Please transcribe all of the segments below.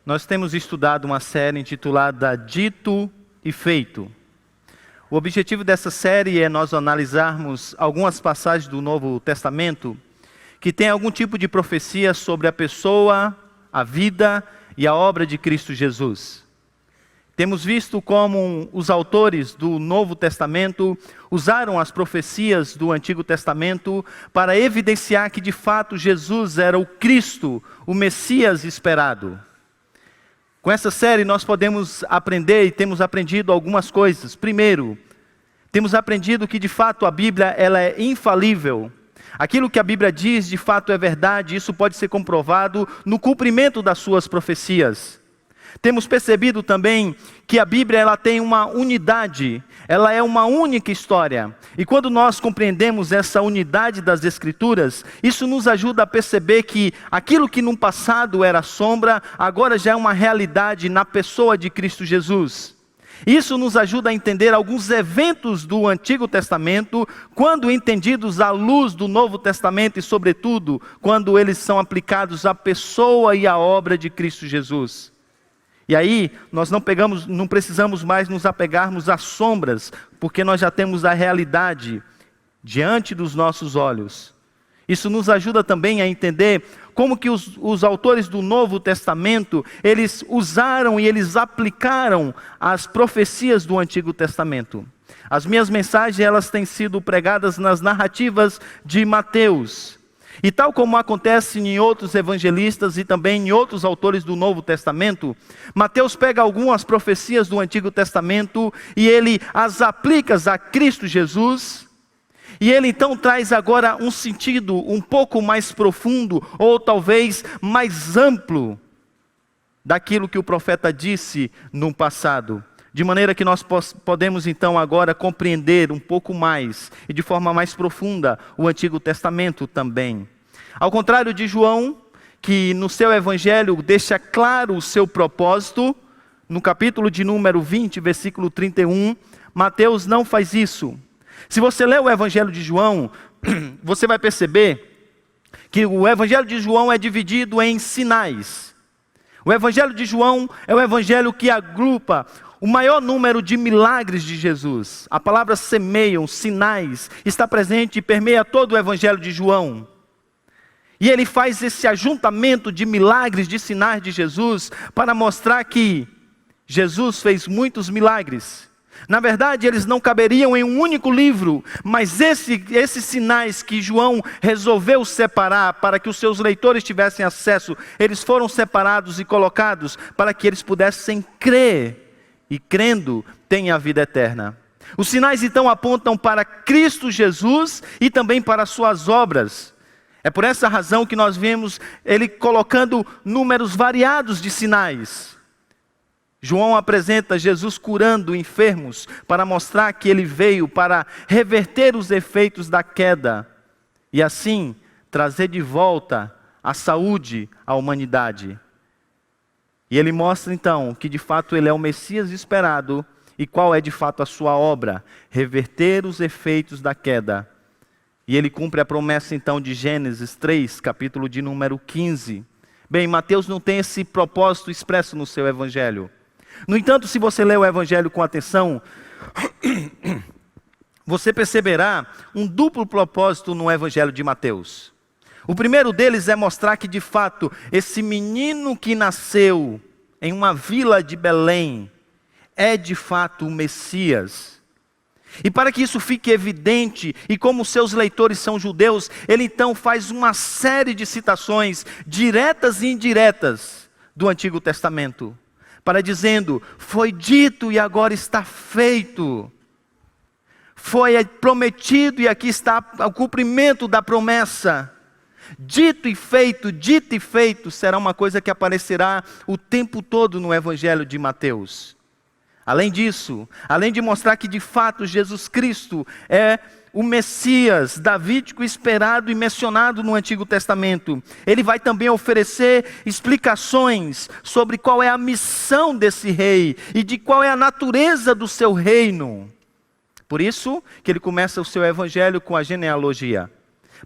Nós temos estudado uma série intitulada Dito e Feito. O objetivo dessa série é nós analisarmos algumas passagens do Novo Testamento que tem algum tipo de profecia sobre a pessoa, a vida e a obra de Cristo Jesus. Temos visto como os autores do Novo Testamento usaram as profecias do Antigo Testamento para evidenciar que de fato Jesus era o Cristo, o Messias esperado. Com essa série nós podemos aprender e temos aprendido algumas coisas. Primeiro, temos aprendido que de fato a Bíblia ela é infalível. Aquilo que a Bíblia diz de fato é verdade, isso pode ser comprovado no cumprimento das suas profecias. Temos percebido também que a Bíblia ela tem uma unidade, ela é uma única história. E quando nós compreendemos essa unidade das Escrituras, isso nos ajuda a perceber que aquilo que no passado era sombra, agora já é uma realidade na pessoa de Cristo Jesus. Isso nos ajuda a entender alguns eventos do Antigo Testamento, quando entendidos à luz do Novo Testamento e, sobretudo, quando eles são aplicados à pessoa e à obra de Cristo Jesus. E aí, nós não precisamos mais nos apegarmos às sombras, porque nós já temos a realidade diante dos nossos olhos. Isso nos ajuda também a entender como que os autores do Novo Testamento, eles usaram e eles aplicaram as profecias do Antigo Testamento. As minhas mensagens, elas têm sido pregadas nas narrativas de Mateus. E tal como acontece em outros evangelistas e também em outros autores do Novo Testamento, Mateus pega algumas profecias do Antigo Testamento e ele as aplica a Cristo Jesus. E ele então traz agora um sentido um pouco mais profundo, ou talvez mais amplo, daquilo que o profeta disse no passado. De maneira que nós podemos então agora compreender um pouco mais, e de forma mais profunda, o Antigo Testamento também. Ao contrário de João, que no seu evangelho deixa claro o seu propósito, no capítulo de número 20, versículo 31, Mateus não faz isso. Se você ler o evangelho de João, você vai perceber que o evangelho de João é dividido em sinais. O evangelho de João é o evangelho que agrupa o maior número de milagres de Jesus. A palavra semeiam, sinais, está presente e permeia todo o evangelho de João. E ele faz esse ajuntamento de milagres, de sinais de Jesus, para mostrar que Jesus fez muitos milagres. Na verdade, eles não caberiam em um único livro, mas esses sinais que João resolveu separar para que os seus leitores tivessem acesso, eles foram separados e colocados para que eles pudessem crer. E crendo, tem a vida eterna. Os sinais então apontam para Cristo Jesus e também para as suas obras. É por essa razão que nós vemos ele colocando números variados de sinais. João apresenta Jesus curando enfermos para mostrar que ele veio para reverter os efeitos da queda e assim trazer de volta a saúde à humanidade. E ele mostra então que de fato ele é o Messias esperado e qual é de fato a sua obra, reverter os efeitos da queda. E ele cumpre a promessa então de Gênesis 3, capítulo de número 15. Bem, Mateus não tem esse propósito expresso no seu evangelho. No entanto, se você ler o evangelho com atenção, você perceberá um duplo propósito no evangelho de Mateus. O primeiro deles é mostrar que de fato esse menino que nasceu em uma vila de Belém é de fato o Messias. E para que isso fique evidente, e como seus leitores são judeus, ele então faz uma série de citações diretas e indiretas do Antigo Testamento, para dizendo, foi dito e agora está feito. Foi prometido e aqui está o cumprimento da promessa. Dito e feito será uma coisa que aparecerá o tempo todo no Evangelho de Mateus. Além disso, além de mostrar que de fato Jesus Cristo é o Messias davídico esperado e mencionado no Antigo Testamento, ele vai também oferecer explicações sobre qual é a missão desse rei e de qual é a natureza do seu reino. Por isso que ele começa o seu evangelho com a genealogia,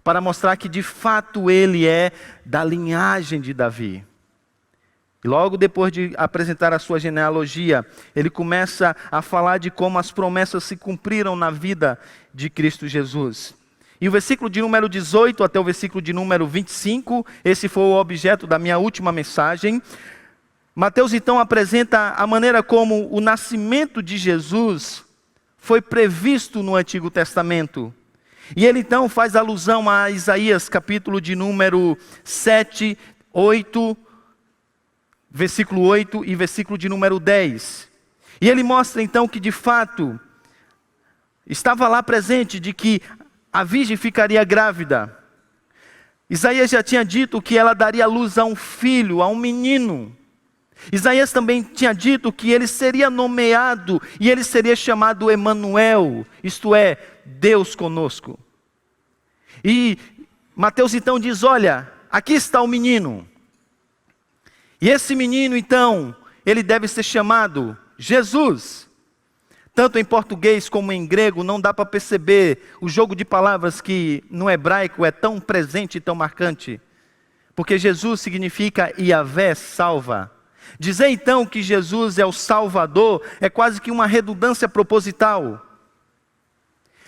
para mostrar que de fato ele é da linhagem de Davi. E logo depois de apresentar a sua genealogia, ele começa a falar de como as promessas se cumpriram na vida de Cristo Jesus. E o versículo de número 18 até o versículo de número 25, esse foi o objeto da minha última mensagem. Mateus então apresenta a maneira como o nascimento de Jesus foi previsto no Antigo Testamento. E ele então faz alusão a Isaías, capítulo de número 7, 8, versículo 8 e versículo de número 10. E ele mostra então que de fato estava lá presente de que a virgem ficaria grávida. Isaías já tinha dito que ela daria luz a um filho, a um menino. Isaías também tinha dito que ele seria nomeado e ele seria chamado Emanuel, isto é, Deus conosco. E Mateus então diz, olha, aqui está o menino. E esse menino então, ele deve ser chamado Jesus. Tanto em português como em grego não dá para perceber o jogo de palavras que no hebraico é tão presente e tão marcante. Porque Jesus significa Yahvé salva. Dizer então que Jesus é o Salvador é quase que uma redundância proposital.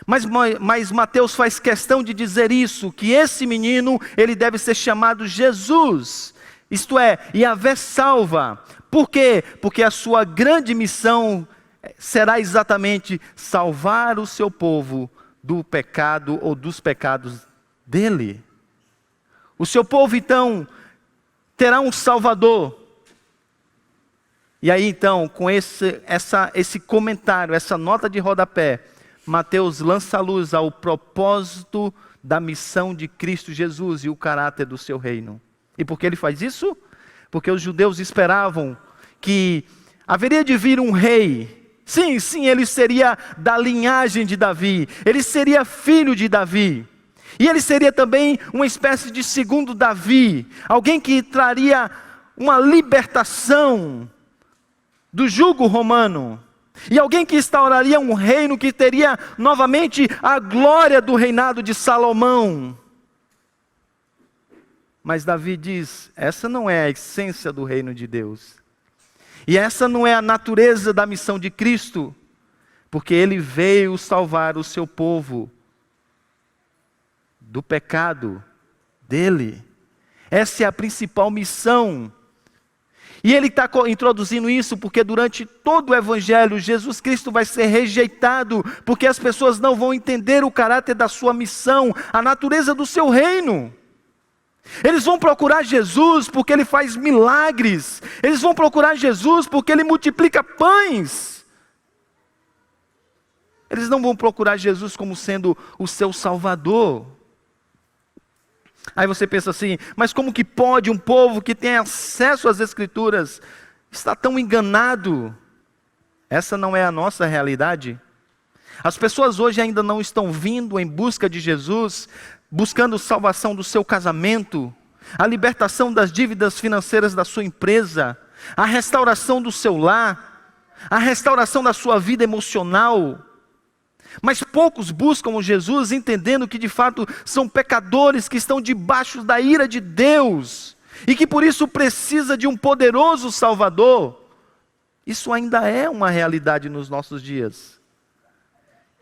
Mas Mateus faz questão de dizer isso, que esse menino, ele deve ser chamado Jesus. Isto é, Yahvé salva. Por quê? Porque a sua grande missão será exatamente salvar o seu povo do pecado ou dos pecados dele. O seu povo então terá um Salvador. E aí então, com esse comentário, essa nota de rodapé, Mateus lança a luz ao propósito da missão de Cristo Jesus e o caráter do seu reino. E por que ele faz isso? Porque os judeus esperavam que haveria de vir um rei. Sim, ele seria da linhagem de Davi, ele seria filho de Davi. E ele seria também uma espécie de segundo Davi, alguém que traria uma libertação do jugo romano, e alguém que instauraria um reino que teria novamente a glória do reinado de Salomão. Mas Davi diz, essa não é a essência do reino de Deus, e essa não é a natureza da missão de Cristo, porque ele veio salvar o seu povo do pecado dele. Essa é a principal missão. E ele está introduzindo isso porque durante todo o Evangelho, Jesus Cristo vai ser rejeitado, porque as pessoas não vão entender o caráter da sua missão, a natureza do seu reino. Eles vão procurar Jesus porque ele faz milagres, eles vão procurar Jesus porque ele multiplica pães. Eles não vão procurar Jesus como sendo o seu Salvador. Aí você pensa assim, mas como que pode um povo que tem acesso às Escrituras estar tão enganado? Essa não é a nossa realidade. As pessoas hoje ainda não estão vindo em busca de Jesus, buscando salvação do seu casamento, a libertação das dívidas financeiras da sua empresa, a restauração do seu lar, a restauração da sua vida emocional. Mas poucos buscam Jesus entendendo que de fato são pecadores que estão debaixo da ira de Deus e que por isso precisa de um poderoso Salvador. Isso ainda é uma realidade nos nossos dias.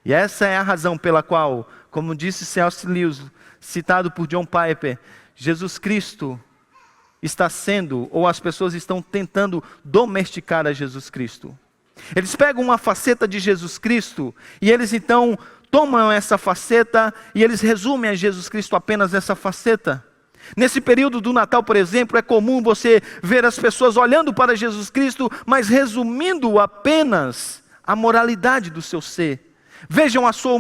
E essa é a razão pela qual, como disse C.S. Lewis, citado por John Piper, Jesus Cristo está sendo, ou as pessoas estão tentando domesticar a Jesus Cristo. Eles pegam uma faceta de Jesus Cristo e eles então tomam essa faceta e eles resumem a Jesus Cristo apenas essa faceta. Nesse período do Natal, por exemplo, é comum você ver as pessoas olhando para Jesus Cristo, mas resumindo apenas a moralidade do seu ser. Vejam a sua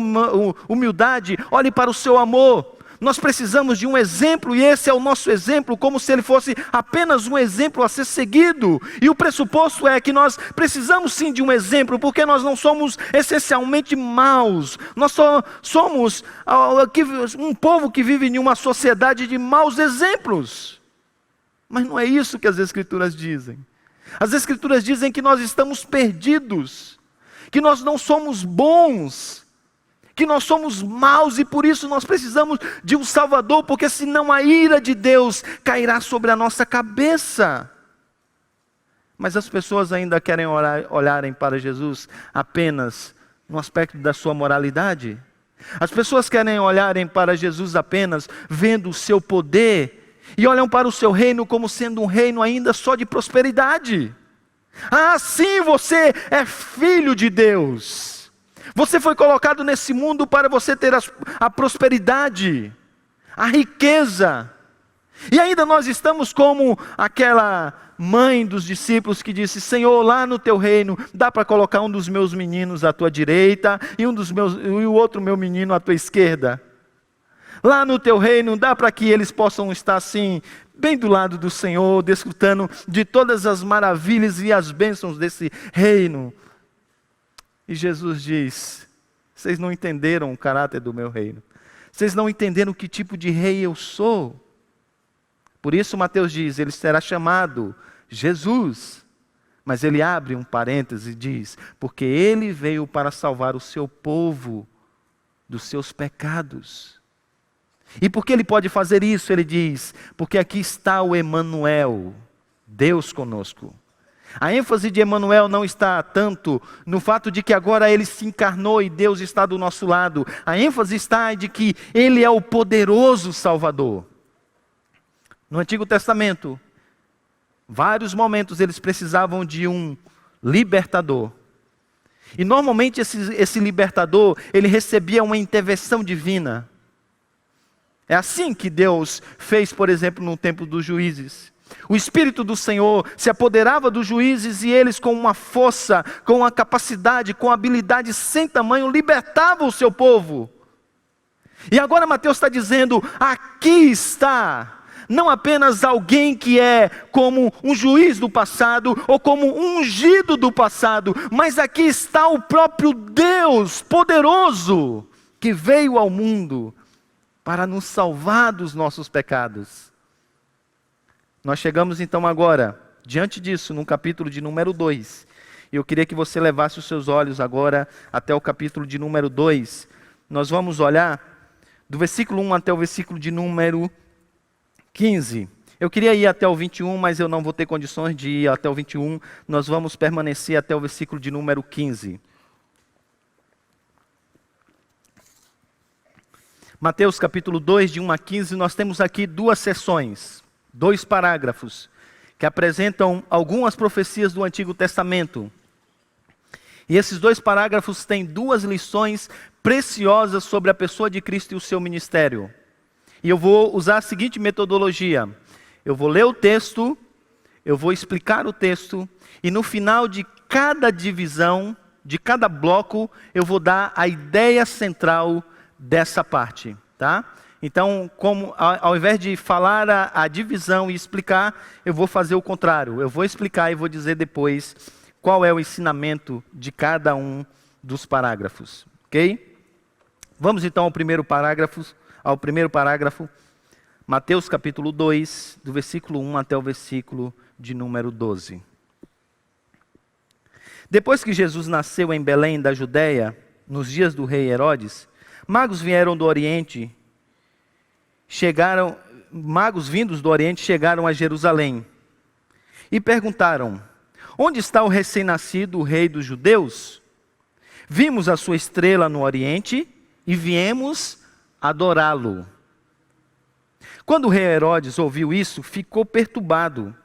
humildade, olhem para o seu amor. Nós precisamos de um exemplo e esse é o nosso exemplo, como se ele fosse apenas um exemplo a ser seguido. E o pressuposto é que nós precisamos sim de um exemplo, porque nós não somos essencialmente maus. Nós só somos um povo que vive em uma sociedade de maus exemplos. Mas não é isso que as Escrituras dizem. As Escrituras dizem que nós estamos perdidos, que nós não somos bons, que nós somos maus e por isso nós precisamos de um Salvador, porque senão a ira de Deus cairá sobre a nossa cabeça. Mas as pessoas ainda querem olharem para Jesus apenas no aspecto da sua moralidade. As pessoas querem olharem para Jesus apenas vendo o seu poder e olham para o seu reino como sendo um reino ainda só de prosperidade. Ah, sim, você é filho de Deus. Você foi colocado nesse mundo para você ter a prosperidade, a riqueza. E ainda nós estamos como aquela mãe dos discípulos que disse: Senhor, lá no teu reino dá para colocar um dos meus meninos à tua direita e o outro meu menino à tua esquerda. Lá no teu reino dá para que eles possam estar assim, bem do lado do Senhor, desfrutando de todas as maravilhas e as bênçãos desse reino. E Jesus diz: vocês não entenderam o caráter do meu reino. Vocês não entenderam que tipo de rei eu sou. Por isso Mateus diz, ele será chamado Jesus. Mas ele abre um parêntese e diz, porque ele veio para salvar o seu povo dos seus pecados. E por que ele pode fazer isso? Ele diz, porque aqui está o Emanuel, Deus conosco. A ênfase de Emanuel não está tanto no fato de que agora ele se encarnou e Deus está do nosso lado. A ênfase está de que ele é o poderoso Salvador. No Antigo Testamento, vários momentos eles precisavam de um libertador. E normalmente esse libertador, ele recebia uma intervenção divina. É assim que Deus fez, por exemplo, no tempo dos juízes. O Espírito do Senhor se apoderava dos juízes e eles com uma força, com uma capacidade, com uma habilidade sem tamanho, libertavam o seu povo. E agora Mateus está dizendo, aqui está não apenas alguém que é como um juiz do passado, ou como um ungido do passado, mas aqui está o próprio Deus poderoso, que veio ao mundo para nos salvar dos nossos pecados. Nós chegamos então agora, diante disso, no capítulo de número 2. E eu queria que você levasse os seus olhos agora até o capítulo de número 2. Nós vamos olhar do versículo 1 até o versículo de número 15. Eu queria ir até o 21, mas eu não vou ter condições de ir até o 21. Nós vamos permanecer até o versículo de número 15. Mateus capítulo 2, de 1 a 15, nós temos aqui duas seções, 2 parágrafos, que apresentam algumas profecias do Antigo Testamento. E esses 2 parágrafos têm 2 lições preciosas sobre a pessoa de Cristo e o seu ministério. E eu vou usar a seguinte metodologia. Eu vou ler o texto, eu vou explicar o texto, e no final de cada divisão, de cada bloco, eu vou dar a ideia central dessa parte, tá? Então, ao invés de falar a divisão e explicar, eu vou fazer o contrário. Eu vou explicar e vou dizer depois qual é o ensinamento de cada um dos parágrafos, ok? Vamos então ao primeiro parágrafo, Mateus capítulo 2, do versículo 1 até o versículo de número 12. Depois que Jesus nasceu em Belém da Judéia, nos dias do rei Herodes, magos vindos do Oriente chegaram a Jerusalém e perguntaram: onde está o recém-nascido, o rei dos judeus? Vimos a sua estrela no Oriente e viemos adorá-lo. Quando o rei Herodes ouviu isso, ficou perturbado,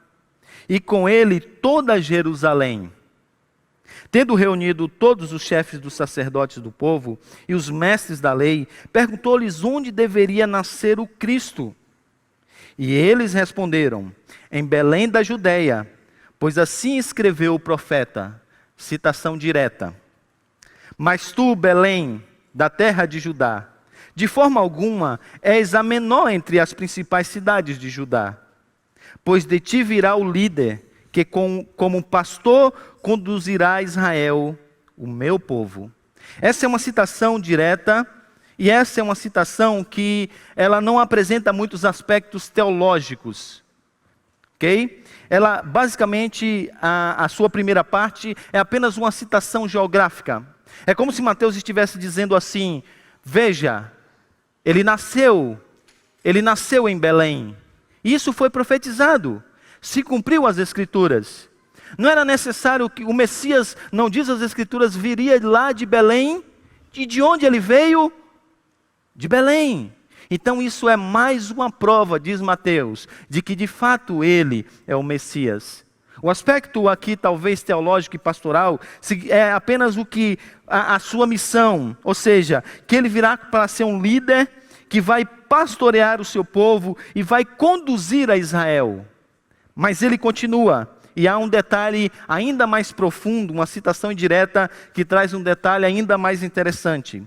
e com ele toda Jerusalém. Tendo reunido todos os chefes dos sacerdotes do povo e os mestres da lei, perguntou-lhes onde deveria nascer o Cristo. E eles responderam: em Belém da Judéia, pois assim escreveu o profeta. Citação direta. Mas tu, Belém, da terra de Judá, de forma alguma és a menor entre as principais cidades de Judá, pois de ti virá o líder, que como pastor conduzirá Israel, o meu povo. Essa é uma citação direta, e essa é uma citação que ela não apresenta muitos aspectos teológicos, ok? Ela, basicamente, a sua primeira parte é apenas uma citação geográfica. É como se Mateus estivesse dizendo assim: veja, ele nasceu em Belém. Isso foi profetizado, se cumpriu as Escrituras. Não era necessário que o Messias, não diz as Escrituras, viria lá de Belém? E de onde ele veio? De Belém. Então isso é mais uma prova, diz Mateus, de que de fato ele é o Messias. O aspecto aqui, talvez teológico e pastoral, é apenas o que a sua missão, ou seja, que ele virá para ser um líder que vai pastorear o seu povo e vai conduzir a Israel. Mas ele continua, e há um detalhe ainda mais profundo, uma citação indireta que traz um detalhe ainda mais interessante.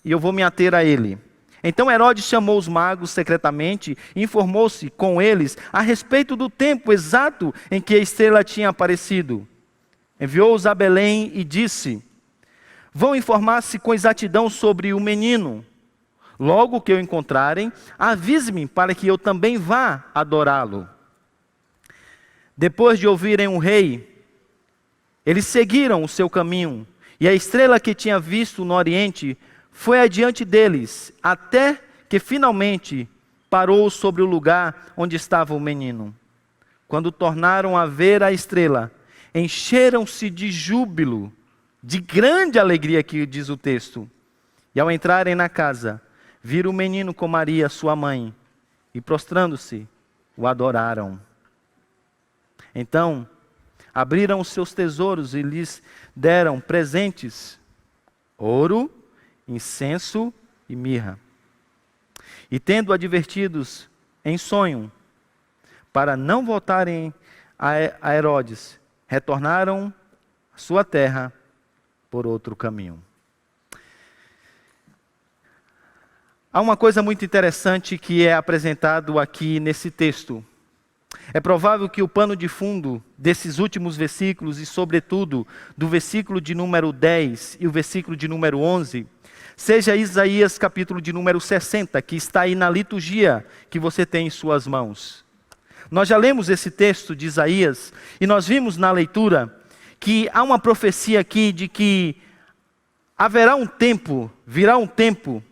E eu vou me ater a ele. Então Herodes chamou os magos secretamente e informou-se com eles a respeito do tempo exato em que a estrela tinha aparecido. Enviou-os a Belém e disse: vão informar-se com exatidão sobre o menino. Logo que o encontrarem, avise-me para que eu também vá adorá-lo. Depois de ouvirem o rei, eles seguiram o seu caminho, e a estrela que tinha visto no oriente foi adiante deles, até que finalmente parou sobre o lugar onde estava o menino. Quando tornaram a ver a estrela, encheram-se de júbilo, de grande alegria, que diz o texto. E ao entrarem na casa, viram o menino com Maria, sua mãe, e prostrando-se, o adoraram. Então, abriram os seus tesouros e lhes deram presentes: ouro, incenso e mirra. E tendo advertidos em sonho, para não voltarem a Herodes, retornaram à sua terra por outro caminho. Há uma coisa muito interessante que é apresentado aqui nesse texto. É provável que o pano de fundo desses últimos versículos, e sobretudo do versículo de número 10 e o versículo de número 11, seja Isaías capítulo de número 60, que está aí na liturgia que você tem em suas mãos. Nós já lemos esse texto de Isaías e nós vimos na leitura que há uma profecia aqui de que virá um tempo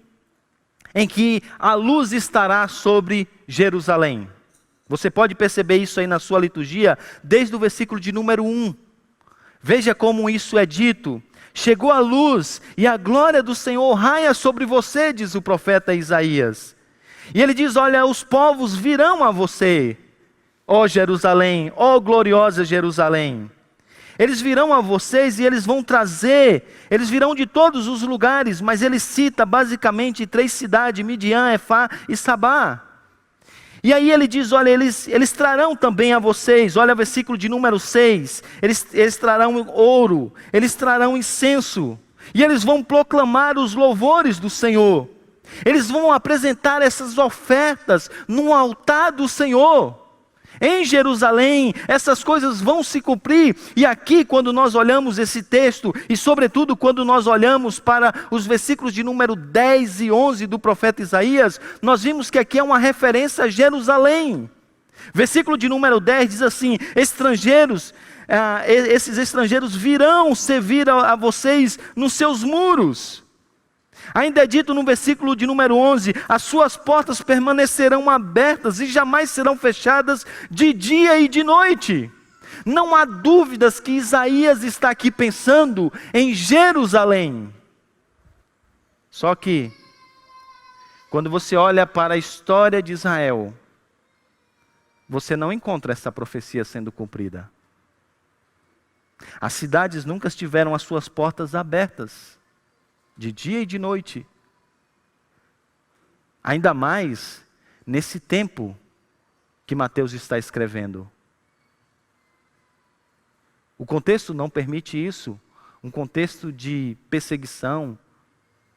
em que a luz estará sobre Jerusalém. Você pode perceber isso aí na sua liturgia, desde o versículo de número 1. Veja como isso é dito. Chegou a luz e a glória do Senhor raia sobre você, diz o profeta Isaías. E ele diz: olha, os povos virão a você, ó Jerusalém, ó gloriosa Jerusalém. Eles virão a vocês e eles virão de todos os lugares, mas ele cita basicamente 3 cidades, Midian, Efá e Sabá. E aí ele diz, olha, eles trarão também a vocês, olha o versículo de número 6, eles trarão ouro, eles trarão incenso, e eles vão proclamar os louvores do Senhor. Eles vão apresentar essas ofertas no altar do Senhor. Em Jerusalém, essas coisas vão se cumprir. E aqui, quando nós olhamos esse texto, e sobretudo quando nós olhamos para os versículos de número 10 e 11 do profeta Isaías, nós vimos que aqui é uma referência a Jerusalém. Versículo de número 10 diz assim: esses estrangeiros virão servir a vocês nos seus muros. Ainda é dito no versículo de número 11, as suas portas permanecerão abertas e jamais serão fechadas de dia e de noite. Não há dúvidas que Isaías está aqui pensando em Jerusalém. Só que, quando você olha para a história de Israel, você não encontra essa profecia sendo cumprida. As cidades nunca tiveram as suas portas abertas, de dia e de noite. Ainda mais nesse tempo que Mateus está escrevendo. O contexto não permite isso. Um contexto de perseguição,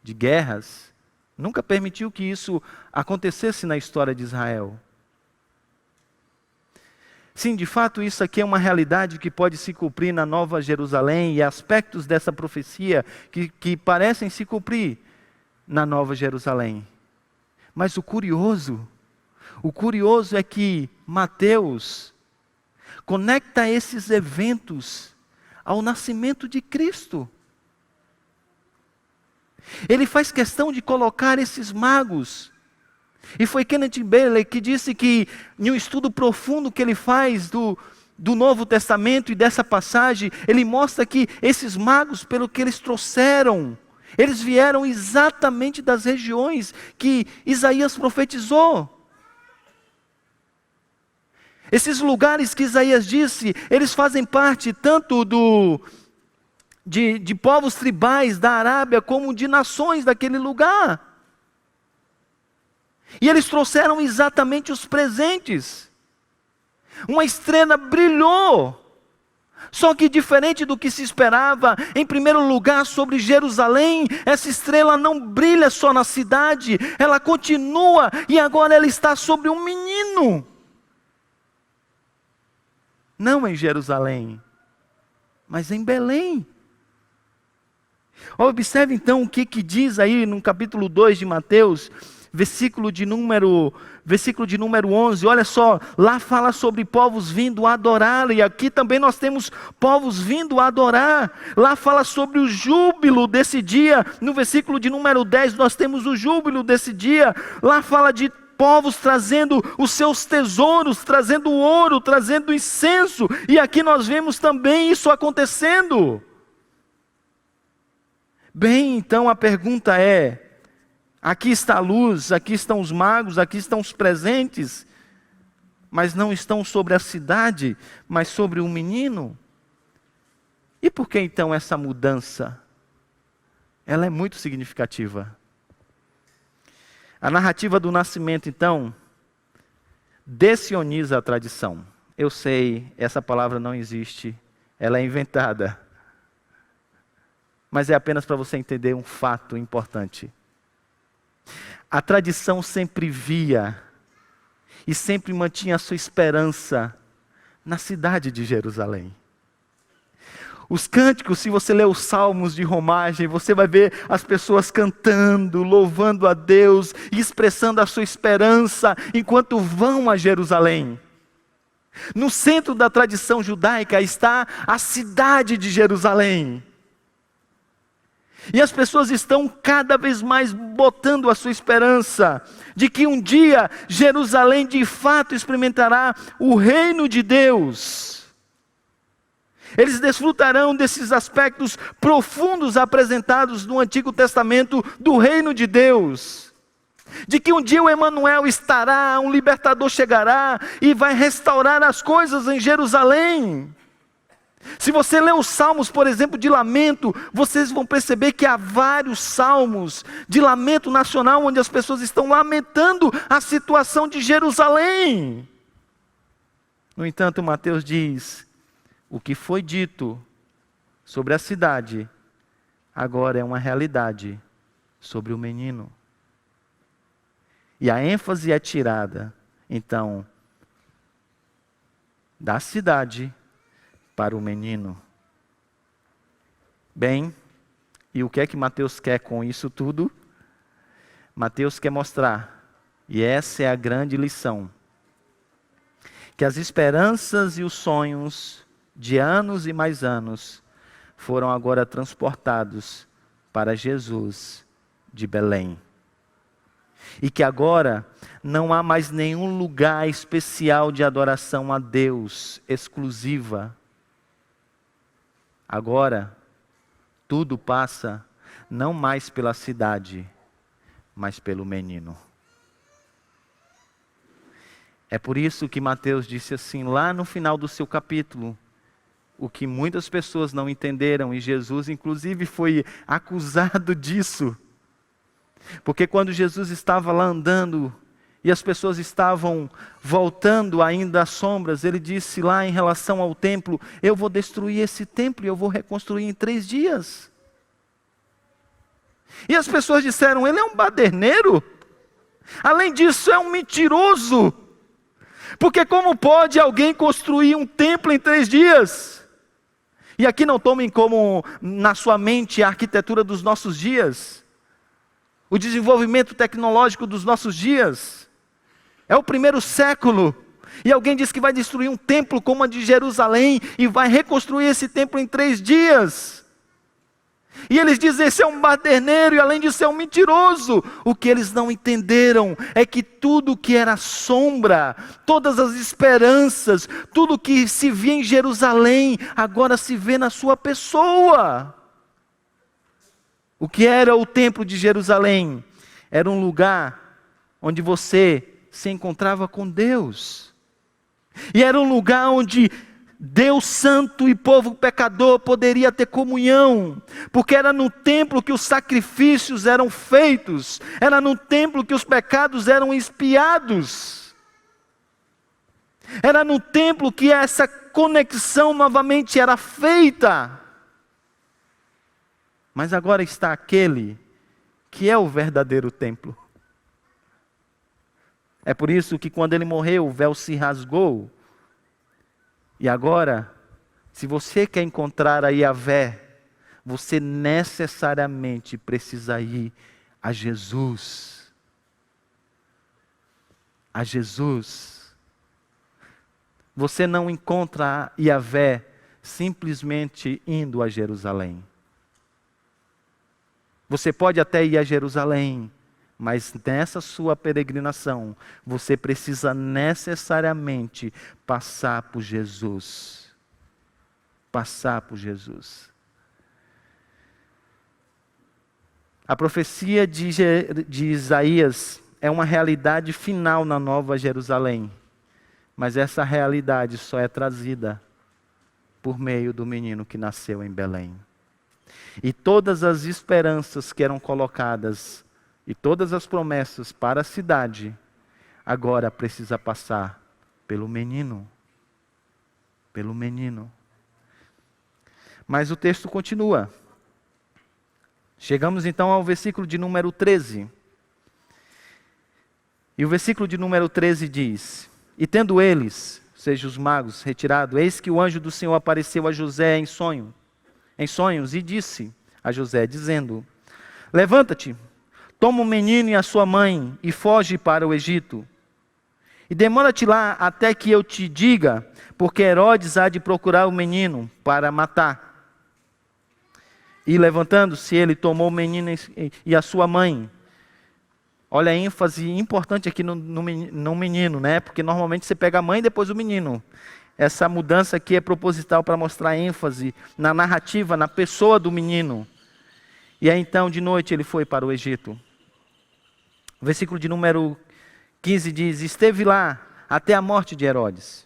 de guerras, nunca permitiu que isso acontecesse na história de Israel. Sim, de fato, isso aqui é uma realidade que pode se cumprir na Nova Jerusalém, e aspectos dessa profecia que parecem se cumprir na Nova Jerusalém. Mas o curioso é que Mateus conecta esses eventos ao nascimento de Cristo. Ele faz questão de colocar esses magos. E foi Kenneth Bailey que disse que, em um estudo profundo que ele faz do Novo Testamento e dessa passagem, ele mostra que esses magos, pelo que eles trouxeram, eles vieram exatamente das regiões que Isaías profetizou. Esses lugares que Isaías disse, eles fazem parte tanto de povos tribais da Arábia, como de nações daquele lugar. E eles trouxeram exatamente os presentes. Uma estrela brilhou. Só que diferente do que se esperava, em primeiro lugar sobre Jerusalém, essa estrela não brilha só na cidade, ela continua e agora ela está sobre um menino. Não em Jerusalém, mas em Belém. Observe então o que diz aí no capítulo 2 de Mateus, versículo de número 11, olha só, lá fala sobre povos vindo adorar, e aqui também nós temos povos vindo adorar. Lá fala sobre o júbilo desse dia, no versículo de número 10 nós temos o júbilo desse dia. Lá fala de povos trazendo os seus tesouros, trazendo ouro, trazendo incenso, e aqui nós vemos também isso acontecendo. Bem, então a pergunta é, aqui está a luz, aqui estão os magos, aqui estão os presentes, mas não estão sobre a cidade, mas sobre o menino. E por que então essa mudança? Ela é muito significativa. A narrativa do nascimento, então, dessioniza a tradição. Eu sei, essa palavra não existe, ela é inventada. Mas é apenas para você entender um fato importante. A tradição sempre via e sempre mantinha a sua esperança na cidade de Jerusalém. Os cânticos, se você ler os salmos de romagem, você vai ver as pessoas cantando, louvando a Deus e expressando a sua esperança enquanto vão a Jerusalém. No centro da tradição judaica está a cidade de Jerusalém. E as pessoas estão cada vez mais botando a sua esperança de que um dia Jerusalém de fato experimentará o reino de Deus. Eles desfrutarão desses aspectos profundos apresentados no Antigo Testamento do reino de Deus. De que um dia o Emanuel estará, um libertador chegará e vai restaurar as coisas em Jerusalém. Se você ler os salmos, por exemplo, de lamento, vocês vão perceber que há vários salmos de lamento nacional, onde as pessoas estão lamentando a situação de Jerusalém. No entanto, Mateus diz, o que foi dito sobre a cidade, agora é uma realidade sobre o menino. E a ênfase é tirada, então, da cidade para o menino. Bem, e o que é que Mateus quer com isso tudo? Mateus quer mostrar, e essa é a grande lição, que as esperanças e os sonhos de anos e mais anos foram agora transportados para Jesus de Belém. E que agora não há mais nenhum lugar especial de adoração a Deus, exclusiva. Agora, tudo passa não mais pela cidade, mas pelo menino. É por isso que Mateus disse assim, lá no final do seu capítulo, o que muitas pessoas não entenderam, e Jesus inclusive foi acusado disso. Porque quando Jesus estava lá andando, e as pessoas estavam voltando ainda às sombras, ele disse lá em relação ao templo, eu vou destruir esse templo e eu vou reconstruir em 3 dias. E as pessoas disseram, ele é um baderneiro? Além disso, é um mentiroso. Porque como pode alguém construir um templo em 3 dias? E aqui não tomem como na sua mente a arquitetura dos nossos dias. O desenvolvimento tecnológico dos nossos dias. É o 1º século. E alguém diz que vai destruir um templo como a de Jerusalém e vai reconstruir esse templo em 3 dias. E eles dizem, esse é um baderneiro e além disso é um mentiroso. O que eles não entenderam é que tudo que era sombra, todas as esperanças, tudo que se via em Jerusalém, agora se vê na sua pessoa. O que era o templo de Jerusalém? Era um lugar onde você se encontrava com Deus. E era um lugar onde Deus santo e povo pecador poderia ter comunhão, porque era no templo que os sacrifícios eram feitos, era no templo que os pecados eram expiados, era no templo que essa conexão novamente era feita. Mas agora está aquele que é o verdadeiro templo. É por isso que quando ele morreu, o véu se rasgou. E agora, se você quer encontrar a Yahvé, você necessariamente precisa ir a Jesus. A Jesus. Você não encontra a Yahvé simplesmente indo a Jerusalém. Você pode até ir a Jerusalém, mas nessa sua peregrinação, você precisa necessariamente passar por Jesus. Passar por Jesus. A profecia de Isaías é uma realidade final na Nova Jerusalém. Mas essa realidade só é trazida por meio do menino que nasceu em Belém. E todas as esperanças que eram colocadas e todas as promessas para a cidade, agora precisa passar pelo menino. Pelo menino. Mas o texto continua. Chegamos então ao versículo de número 13. E o versículo de número 13 diz: E tendo eles, seja os magos, retirado, eis que o anjo do Senhor apareceu a José em sonhos, e disse a José, dizendo: Levanta-te, toma o menino e a sua mãe, e foge para o Egito. E demora-te lá até que eu te diga, porque Herodes há de procurar o menino para matar. E levantando-se ele, tomou o menino e a sua mãe. Olha a ênfase importante aqui no menino, né? Porque normalmente você pega a mãe e depois o menino. Essa mudança aqui é proposital para mostrar ênfase na narrativa, na pessoa do menino. E aí então, de noite, ele foi para o Egito. O versículo de número 15 diz: Esteve lá até a morte de Herodes,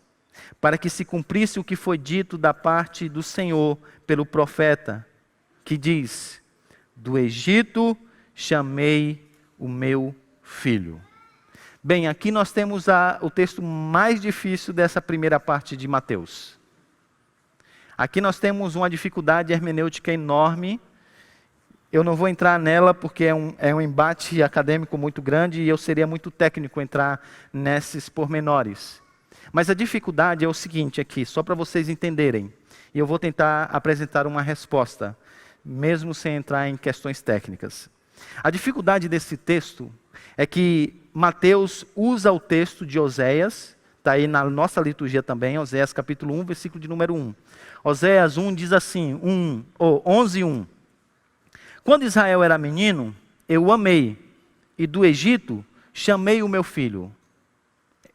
para que se cumprisse o que foi dito da parte do Senhor pelo profeta, que diz: Do Egito chamei o meu filho. Bem, aqui nós temos o texto mais difícil dessa primeira parte de Mateus. Aqui nós temos uma dificuldade hermenêutica enorme. Eu não vou entrar nela porque é um embate acadêmico muito grande e eu seria muito técnico entrar nesses pormenores. Mas a dificuldade é o seguinte aqui, só para vocês entenderem. E eu vou tentar apresentar uma resposta, mesmo sem entrar em questões técnicas. A dificuldade desse texto é que Mateus usa o texto de Oséias, está aí na nossa liturgia também, Oséias capítulo 1, versículo de número 1. Oséias 1 diz assim, 11:1. Quando Israel era menino, eu o amei, e do Egito chamei o meu filho.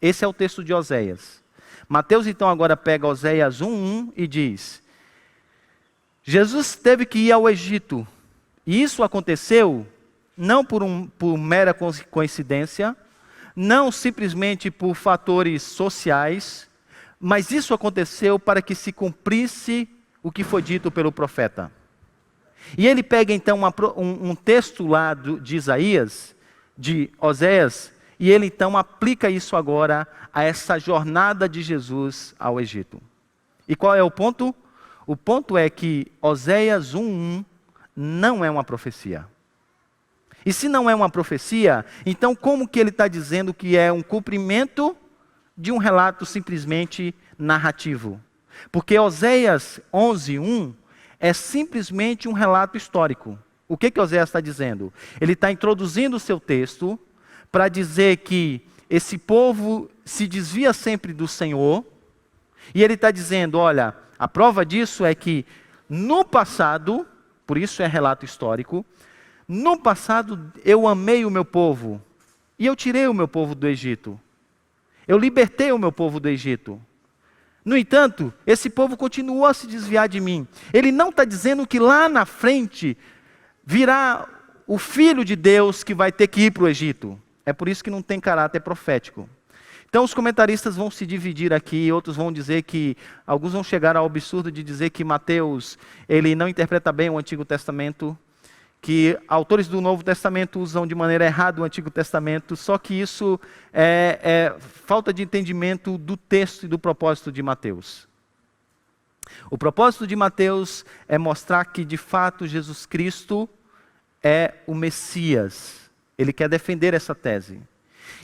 Esse é o texto de Oséias. Mateus então agora pega Oséias 1:1 e diz: Jesus teve que ir ao Egito, e isso aconteceu não por mera coincidência, não simplesmente por fatores sociais, mas isso aconteceu para que se cumprisse o que foi dito pelo profeta. E ele pega então um texto lá de Isaías, de Oséias, e ele então aplica isso agora a essa jornada de Jesus ao Egito. E qual é o ponto? O ponto é que Oséias 1:1 não é uma profecia. E se não é uma profecia, então como que ele está dizendo que é um cumprimento de um relato simplesmente narrativo? Porque Oséias 11:1 é simplesmente um relato histórico. O que Oséias está dizendo? Ele está introduzindo o seu texto para dizer que esse povo se desvia sempre do Senhor, e ele está dizendo, olha, a prova disso é que no passado, por isso é relato histórico. No passado eu amei o meu povo, e eu tirei o meu povo do Egito. Eu libertei o meu povo do Egito. No entanto, esse povo continuou a se desviar de mim. Ele não está dizendo que lá na frente virá o Filho de Deus que vai ter que ir para o Egito. É por isso que não tem caráter profético. Então os comentaristas vão se dividir aqui, outros vão dizer que, alguns vão chegar ao absurdo de dizer que Mateus, ele não interpreta bem o Antigo Testamento, que autores do Novo Testamento usam de maneira errada o Antigo Testamento, só que isso é falta de entendimento do texto e do propósito de Mateus. O propósito de Mateus é mostrar que de fato Jesus Cristo é o Messias. Ele quer defender essa tese.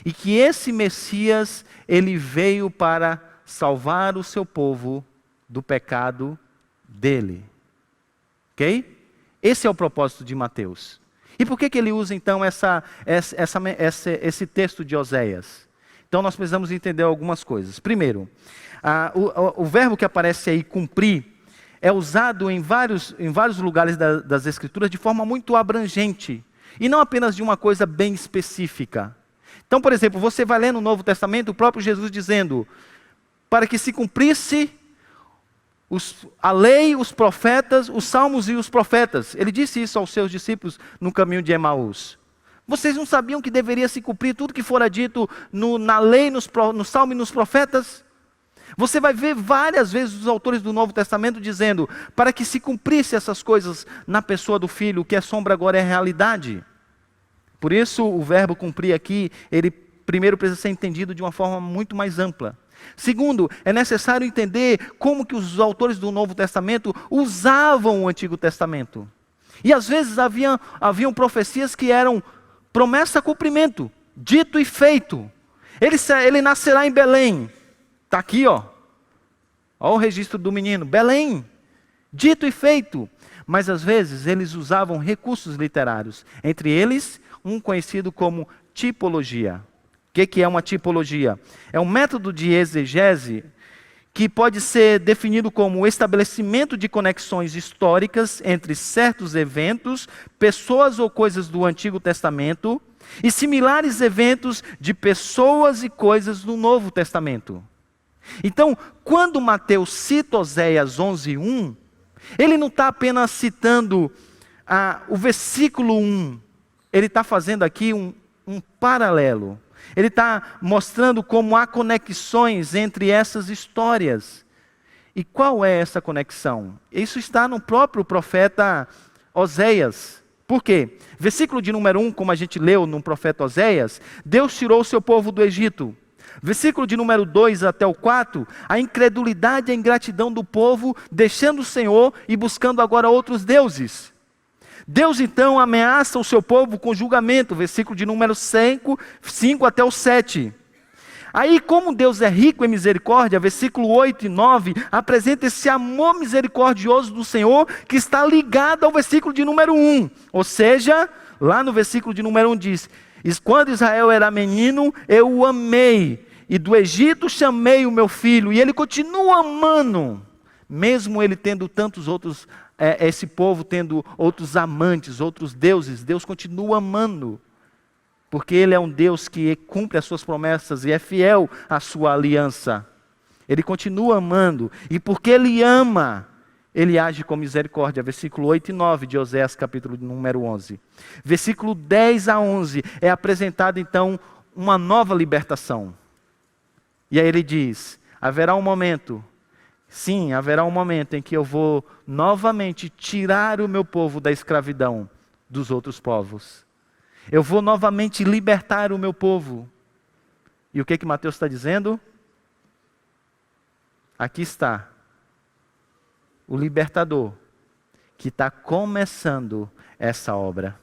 E que esse Messias, ele veio para salvar o seu povo do pecado dele. Ok? Esse é o propósito de Mateus. E por que ele usa então esse texto de Oséias? Então nós precisamos entender algumas coisas. Primeiro, o verbo que aparece aí, cumprir, é usado em vários lugares das Escrituras de forma muito abrangente. E não apenas de uma coisa bem específica. Então, por exemplo, você vai ler no Novo Testamento o próprio Jesus dizendo, para que se cumprisse a lei, os profetas, os salmos e os profetas. Ele disse isso aos seus discípulos no caminho de Emaús. Vocês não sabiam que deveria se cumprir tudo que fora dito na lei, no salmo e nos profetas? Você vai ver várias vezes os autores do Novo Testamento dizendo, para que se cumprisse essas coisas na pessoa do Filho, o que é sombra agora é realidade. Por isso o verbo cumprir aqui, ele primeiro precisa ser entendido de uma forma muito mais ampla. Segundo, é necessário entender como que os autores do Novo Testamento usavam o Antigo Testamento. E às vezes haviam profecias que eram promessa a cumprimento, dito e feito. Ele nascerá em Belém. Está aqui, ó. Olha o registro do menino. Belém. Dito e feito. Mas às vezes eles usavam recursos literários. Entre eles, um conhecido como tipologia. O que é uma tipologia? É um método de exegese que pode ser definido como o estabelecimento de conexões históricas entre certos eventos, pessoas ou coisas do Antigo Testamento e similares eventos de pessoas e coisas do Novo Testamento. Então, quando Mateus cita Oséias 11:1, ele não está apenas citando o versículo 1, ele está fazendo aqui um paralelo. Ele está mostrando como há conexões entre essas histórias. E qual é essa conexão? Isso está no próprio profeta Oséias. Por quê? Versículo de número 1, como a gente leu no profeta Oséias, Deus tirou o seu povo do Egito. Versículo de número 2 até o 4, a incredulidade e a ingratidão do povo, deixando o Senhor e buscando agora outros deuses. Deus então ameaça o seu povo com julgamento, versículo de número 5 até o 7. Aí, como Deus é rico em misericórdia, versículo 8 e 9, apresenta esse amor misericordioso do Senhor, que está ligado ao versículo de número 1. Ou seja, lá no versículo de número 1 diz, quando Israel era menino, eu o amei, e do Egito chamei o meu filho, e ele continua amando, mesmo ele tendo tantos outros esse povo tendo outros amantes, outros deuses, Deus continua amando, porque Ele é um Deus que cumpre as suas promessas e é fiel à sua aliança. Ele continua amando, e porque Ele ama, Ele age com misericórdia. Versículo 8 e 9 de Oséias, capítulo número 11. Versículo 10 a 11 é apresentado então uma nova libertação. E aí ele diz, haverá um momento em que eu vou novamente tirar o meu povo da escravidão dos outros povos. Eu vou novamente libertar o meu povo. E o que Mateus está dizendo? Aqui está o libertador que está começando essa obra.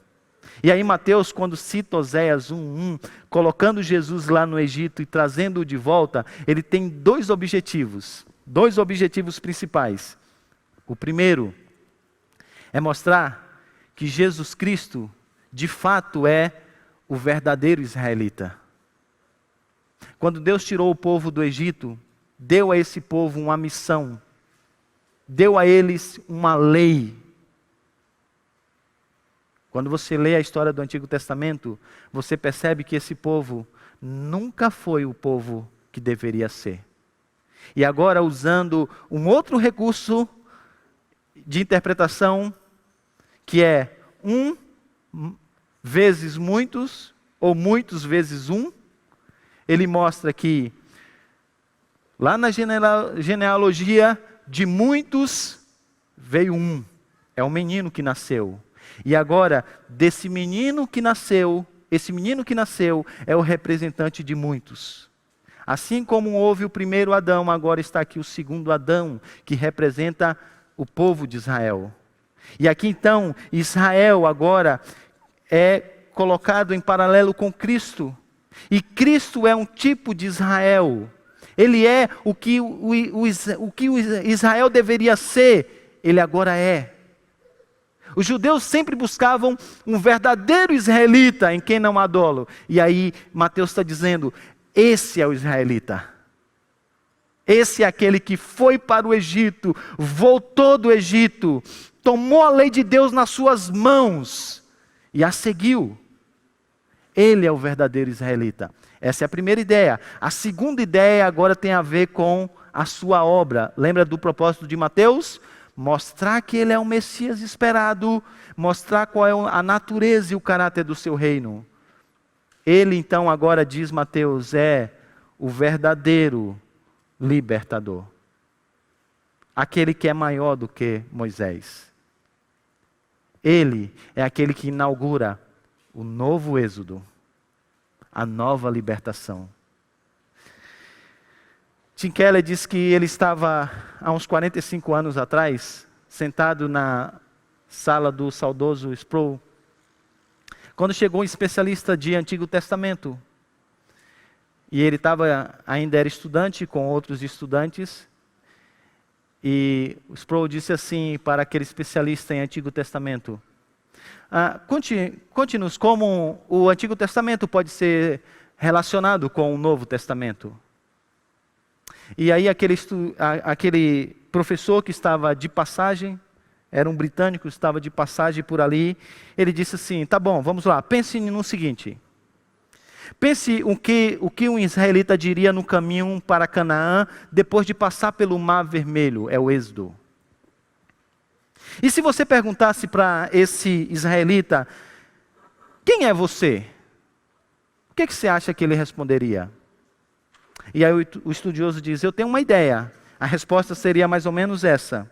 E aí Mateus, quando cita Oséias 1:1, colocando Jesus lá no Egito e trazendo-o de volta, ele tem dois objetivos principais. O primeiro é mostrar que Jesus Cristo, de fato, é o verdadeiro israelita. Quando Deus tirou o povo do Egito, deu a esse povo uma missão, deu a eles uma lei. Quando você lê a história do Antigo Testamento, você percebe que esse povo nunca foi o povo que deveria ser. E agora, usando um outro recurso de interpretação, que é um vezes muitos, ou muitos vezes um, ele mostra que lá na genealogia de muitos veio um. É um menino que nasceu. E agora, desse menino que nasceu, esse menino que nasceu é o representante de muitos. Assim como houve o primeiro Adão, agora está aqui o segundo Adão, que representa o povo de Israel. E aqui então, Israel agora é colocado em paralelo com Cristo. E Cristo é um tipo de Israel. Ele é o que o Israel deveria ser, ele agora é. Os judeus sempre buscavam um verdadeiro israelita em quem não há dolo. E aí Mateus está dizendo, esse é o israelita. Esse é aquele que foi para o Egito, voltou do Egito, tomou a lei de Deus nas suas mãos e a seguiu. Ele é o verdadeiro israelita. Essa é a primeira ideia. A segunda ideia agora tem a ver com a sua obra. Lembra do propósito de Mateus? Mostrar que ele é o Messias esperado, mostrar qual é a natureza e o caráter do seu reino. Ele então agora, diz Mateus, é o verdadeiro libertador. Aquele que é maior do que Moisés. Ele é aquele que inaugura o novo êxodo, a nova libertação. Tim Keller diz que ele estava, há uns 45 anos atrás, sentado na sala do saudoso Sproul, quando chegou um especialista de Antigo Testamento. E ele ainda era estudante com outros estudantes. E o Sproul disse assim para aquele especialista em Antigo Testamento: conte-nos como o Antigo Testamento pode ser relacionado com o Novo Testamento. E aí aquele professor que estava de passagem, era um britânico, estava de passagem por ali, ele disse assim, tá bom, vamos lá, pense no seguinte. Pense o que um israelita diria no caminho para Canaã, depois de passar pelo Mar Vermelho, é o Êxodo. E se você perguntasse para esse israelita, quem é você? O que você acha que ele responderia? E aí o estudioso diz, eu tenho uma ideia. A resposta seria mais ou menos essa.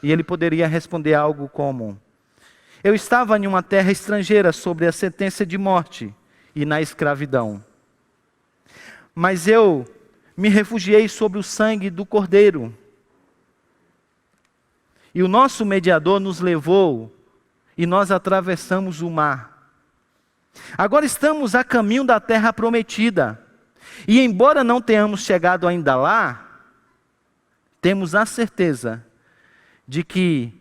E ele poderia responder algo como, eu estava em uma terra estrangeira sob a sentença de morte e na escravidão. Mas eu me refugiei sobre o sangue do Cordeiro. E o nosso mediador nos levou e nós atravessamos o mar. Agora estamos a caminho da terra prometida. E embora não tenhamos chegado ainda lá, temos a certeza de que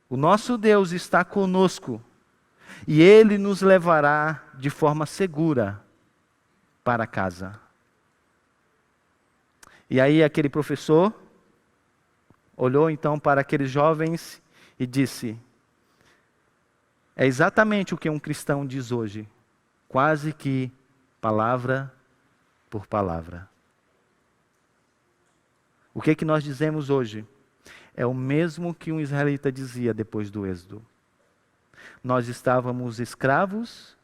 o nosso Deus está conosco e Ele nos levará de forma segura para casa. E aí aquele professor olhou então para aqueles jovens e disse, é exatamente o que um cristão diz hoje, quase que palavra por palavra. O que nós dizemos hoje? É o mesmo que um israelita dizia depois do Êxodo. Nós estávamos escravos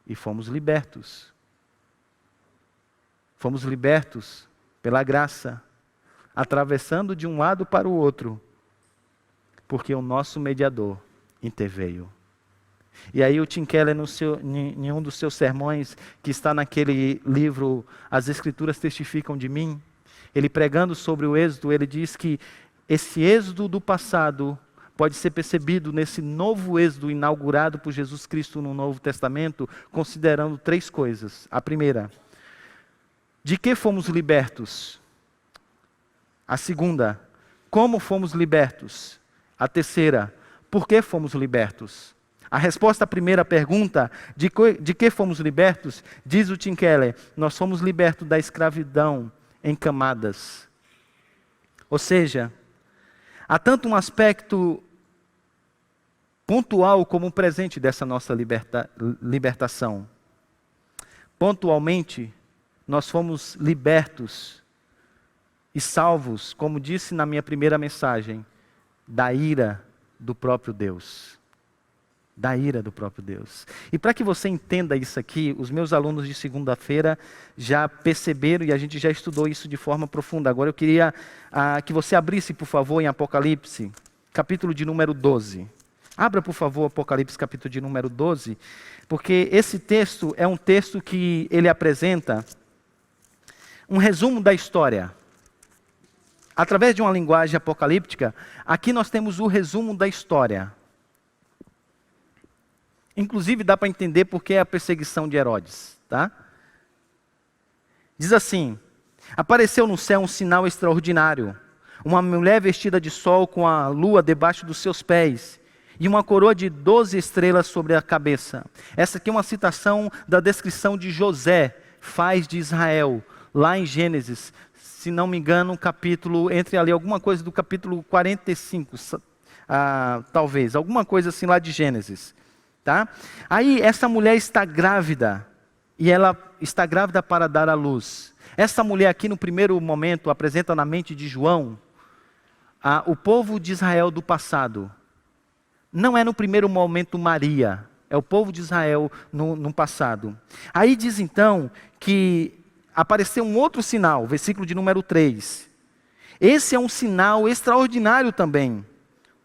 e fomos libertos. Fomos libertos pela graça, atravessando de um lado para o outro, porque o nosso mediador interveio. E aí o Tim Keller, em um dos seus sermões, que está naquele livro, As Escrituras Testificam de Mim, ele pregando sobre o Êxodo, ele diz que esse Êxodo do passado pode ser percebido nesse novo Êxodo inaugurado por Jesus Cristo no Novo Testamento, considerando 3 coisas. A primeira, de que fomos libertos? A segunda, como fomos libertos? A terceira, por que fomos libertos? A resposta à primeira pergunta, de que fomos libertos, diz o Tim Keller, nós fomos libertos da escravidão em camadas. Ou seja, há tanto um aspecto pontual como um presente dessa nossa libertação. Pontualmente, nós fomos libertos e salvos, como disse na minha primeira mensagem, da ira do próprio Deus. Da ira do próprio Deus. E para que você entenda isso aqui, os meus alunos de segunda-feira já perceberam e a gente já estudou isso de forma profunda. Agora eu queria que você abrisse, por favor, em Apocalipse, capítulo de número 12. Abra, por favor, Apocalipse, capítulo de número 12, porque esse texto é um texto que ele apresenta um resumo da história. Através de uma linguagem apocalíptica, aqui nós temos o resumo da história. Inclusive dá para entender por que a perseguição de Herodes, tá? Diz assim: apareceu no céu um sinal extraordinário, uma mulher vestida de sol com a lua debaixo dos seus pés e uma coroa de 12 estrelas sobre a cabeça. Essa aqui é uma citação da descrição de José, faz de Israel, lá em Gênesis, se não me engano, capítulo, entre ali alguma coisa do capítulo 45, talvez, alguma coisa assim lá de Gênesis. Tá? Aí essa mulher está grávida, e ela está grávida para dar à luz. Essa mulher aqui no primeiro momento apresenta na mente de João o povo de Israel do passado. Não é no primeiro momento Maria, é o povo de Israel no passado. Aí diz então que apareceu um outro sinal, versículo de número 3. Esse é um sinal extraordinário também.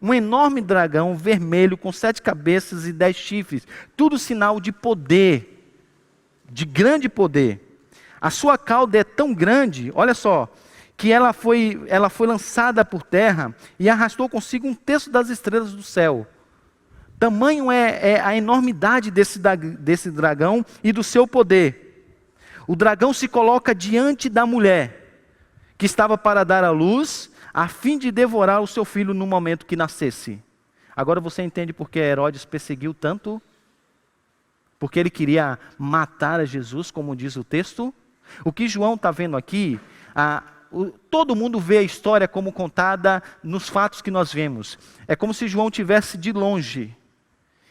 Um enorme dragão vermelho com 7 cabeças e 10 chifres. Tudo sinal de poder, de grande poder. A sua cauda é tão grande, olha só, que ela foi lançada por terra e arrastou consigo 1/3 das estrelas do céu. Tamanho é a enormidade desse dragão e do seu poder. O dragão se coloca diante da mulher, que estava para dar à luz, a fim de devorar o seu filho no momento que nascesse. Agora você entende por que Herodes perseguiu tanto? Porque ele queria matar a Jesus, como diz o texto. O que João está vendo aqui, todo mundo vê a história como contada nos fatos que nós vemos. É como se João tivesse de longe.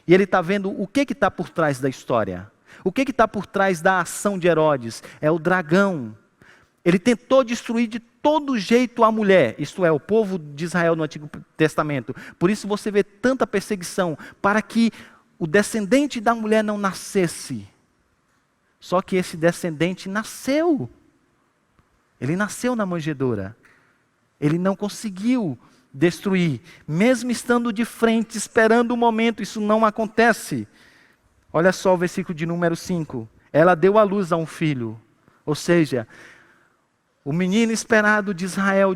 E ele está vendo o que está por trás da história. O que está por trás da ação de Herodes? É o dragão. Ele tentou destruir de todo jeito a mulher, isto é, o povo de Israel no Antigo Testamento. Por isso você vê tanta perseguição, para que o descendente da mulher não nascesse. Só que esse descendente nasceu. Ele nasceu na manjedoura. Ele não conseguiu destruir, mesmo estando de frente, esperando o momento, isso não acontece. Olha só o versículo de número 5. Ela deu à luz a um filho, ou seja, o menino esperado de Israel,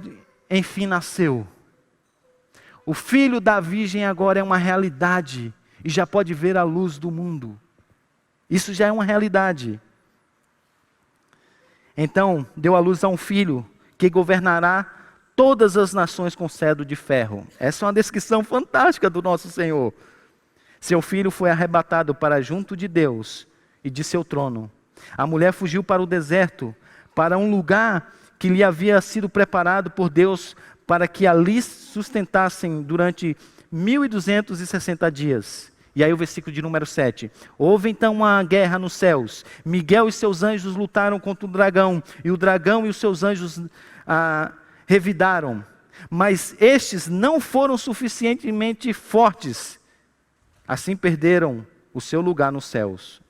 enfim, nasceu. O filho da virgem agora é uma realidade e já pode ver a luz do mundo. Isso já é uma realidade. Então, deu à luz a um filho que governará todas as nações com cetro de ferro. Essa é uma descrição fantástica do nosso Senhor. Seu filho foi arrebatado para junto de Deus e de seu trono. A mulher fugiu para o deserto, para um lugar que lhe havia sido preparado por Deus para que ali sustentassem durante 1260 dias. E aí o versículo de número 7. Houve então uma guerra nos céus. Miguel e seus anjos lutaram contra o dragão. E o dragão e os seus anjos revidaram. Mas estes não foram suficientemente fortes. Assim perderam o seu lugar nos céus.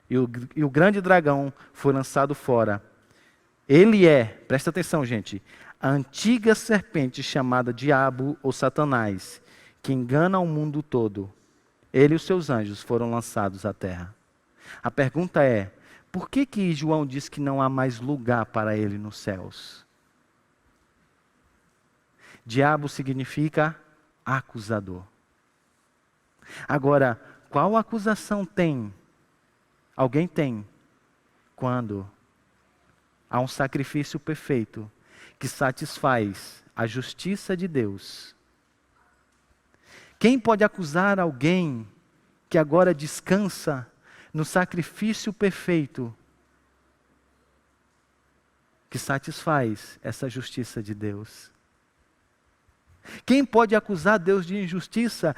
E o grande dragão foi lançado fora. Ele presta atenção, gente, a antiga serpente chamada Diabo ou Satanás, que engana o mundo todo. Ele e os seus anjos foram lançados à terra. A pergunta é, por que João diz que não há mais lugar para ele nos céus? Diabo significa acusador. Agora, qual acusação tem? Alguém tem, quando há um sacrifício perfeito que satisfaz a justiça de Deus. Quem pode acusar alguém que agora descansa no sacrifício perfeito que satisfaz essa justiça de Deus? Quem pode acusar Deus de injustiça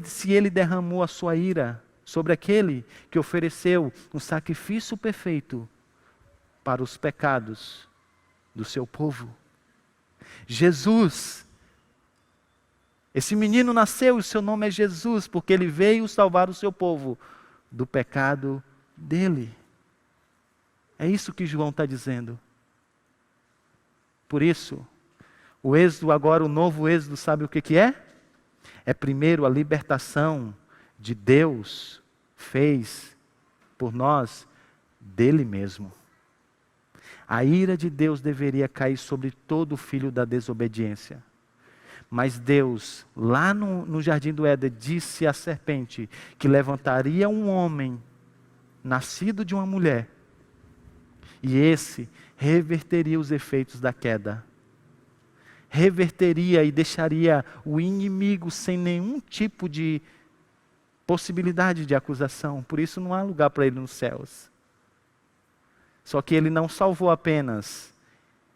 se ele derramou a sua ira sobre aquele que ofereceu um sacrifício perfeito para os pecados do seu povo? Jesus, esse menino nasceu e o seu nome é Jesus, porque ele veio salvar o seu povo do pecado dele. É isso que João está dizendo. Por isso, o êxodo agora, o novo êxodo, sabe o que é? É primeiro a libertação de Deus fez por nós dele mesmo. A ira de Deus deveria cair sobre todo filho da desobediência. Mas Deus, lá no jardim do Éden, disse à serpente que levantaria um homem nascido de uma mulher. E esse reverteria os efeitos da queda. Reverteria e deixaria o inimigo sem nenhum tipo de possibilidade de acusação. Por isso não há lugar para ele nos céus. Só que ele não salvou apenas,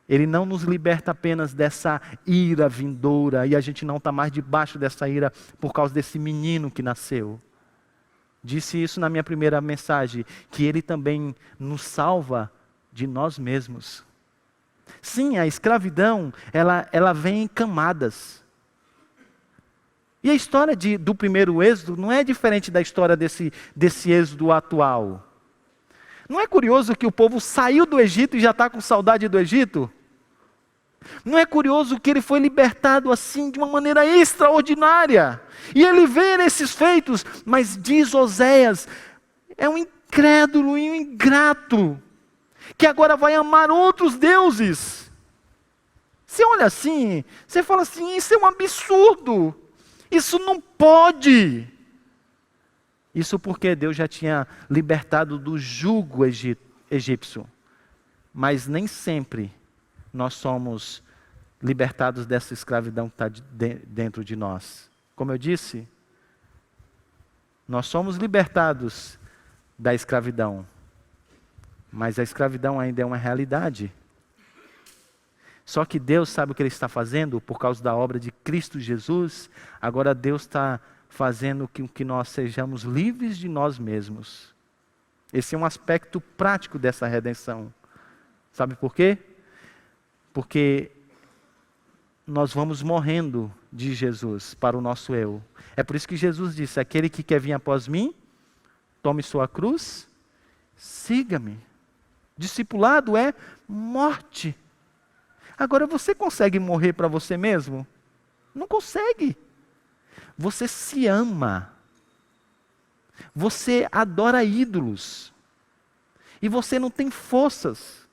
ele não nos liberta apenas dessa ira vindoura, e a gente não está mais debaixo dessa ira por causa desse menino que nasceu. Disse isso na minha primeira mensagem, que ele também nos salva de nós mesmos. Sim, a escravidão, ela vem em camadas. E a história do primeiro êxodo não é diferente da história desse êxodo atual. Não é curioso que o povo saiu do Egito e já está com saudade do Egito? Não é curioso que ele foi libertado assim de uma maneira extraordinária? E ele vê nesses feitos, mas diz Oséias, é um incrédulo e um ingrato, que agora vai amar outros deuses. Você olha assim, você fala assim, isso é um absurdo, isso não pode. Isso porque Deus já tinha libertado do jugo egípcio. Mas nem sempre nós somos libertados dessa escravidão que está dentro de nós. Como eu disse, nós somos libertados da escravidão. Mas a escravidão ainda é uma realidade. Só que Deus sabe o que Ele está fazendo por causa da obra de Cristo Jesus. Agora Deus está fazendo com que nós sejamos livres de nós mesmos. Esse é um aspecto prático dessa redenção. Sabe por quê? Porque nós vamos morrendo de Jesus para o nosso eu. É por isso que Jesus disse, aquele que quer vir após mim, tome sua cruz, siga-me. Discipulado é morte. Agora você consegue morrer para você mesmo? Não consegue. Você se ama. Você adora ídolos. E você não tem forças.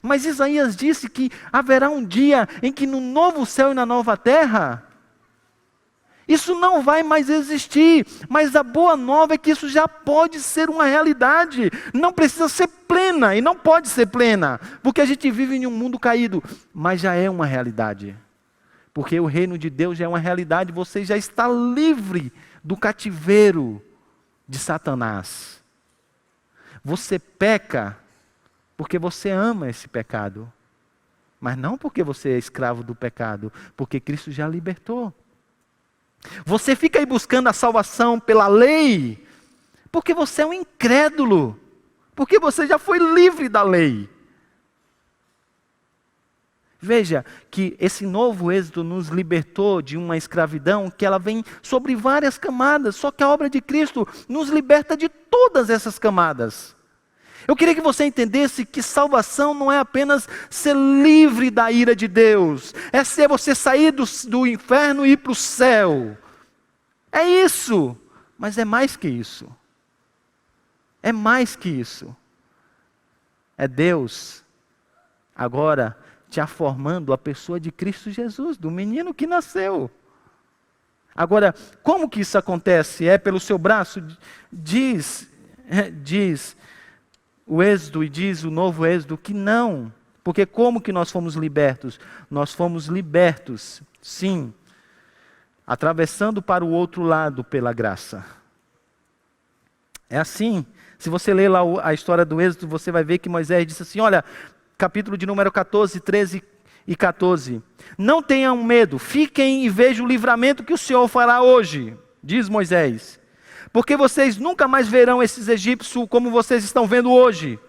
Mas Isaías disse que haverá um dia em que no novo céu e na nova terra, isso não vai mais existir. Mas a boa nova é que isso já pode ser uma realidade. Não precisa ser plena e não pode ser plena. Porque a gente vive em um mundo caído. Mas já é uma realidade. Porque o reino de Deus já é uma realidade. Você já está livre do cativeiro de Satanás. Você peca porque você ama esse pecado. Mas não porque você é escravo do pecado. Porque Cristo já libertou. Você fica aí buscando a salvação pela lei. Porque você é um incrédulo. Porque você já foi livre da lei. Veja que esse novo êxodo nos libertou de uma escravidão que ela vem sobre várias camadas. Só que a obra de Cristo nos liberta de todas essas camadas. Eu queria que você entendesse que salvação não é apenas ser livre da ira de Deus. É ser você sair do inferno e ir para o céu. É isso. Mas é mais que isso. É mais que isso. É Deus agora te formando a pessoa de Cristo Jesus, do menino que nasceu. Agora, como que isso acontece? É pelo seu braço? Diz o Êxodo e diz o novo Êxodo que não. Porque como que nós fomos libertos? Nós fomos libertos, sim, atravessando para o outro lado pela graça. É assim. Se você ler lá a história do Êxodo, você vai ver que Moisés disse assim, olha, capítulo de número 14, 13 e 14. Não tenham medo, fiquem e vejam o livramento que o Senhor fará hoje, diz Moisés. Porque vocês nunca mais verão esses egípcios como vocês estão vendo hoje.